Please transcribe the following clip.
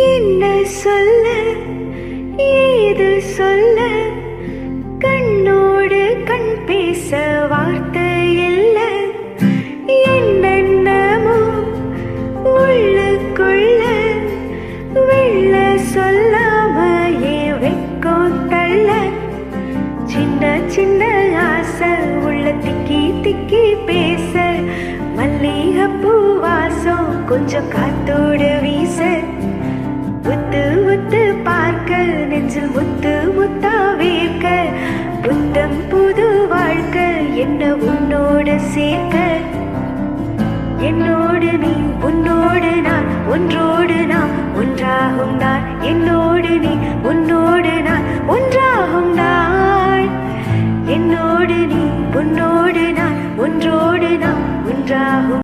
என்ன சொல்ல ஏது சொல்ல கண்ணோடு கண் பேச வார்த்தை இல்ல என்னென்னமோ உள்ளுக்குள்ள வெள்ள சொல்லாமையே வெக்கம் தள்ள சின்ன சின்ன ஆசை உள்ள திக்கி திக்கி பேச மல்லிகைப்பூ வாசம் கொஞ்சம் காத்தோடு வீச உத்து உத்து பார்க்க நெஞ்சில் முத்து முத்தா வேர்க்க புத்தம் புது வாழ்க்கை என்ன உன்னோடு சேர்க்க என்னோடு நீ உன்னோடு நான் ஒன்றோடு நாம் ஒன்றாகும் நான் என்னோடு நீ உன்னோடு நான் ஒன்றாகும் நான் என்னோடு நீ உன்னோடு நான் ஒன்றோடு நாம் ஒன்றாகும்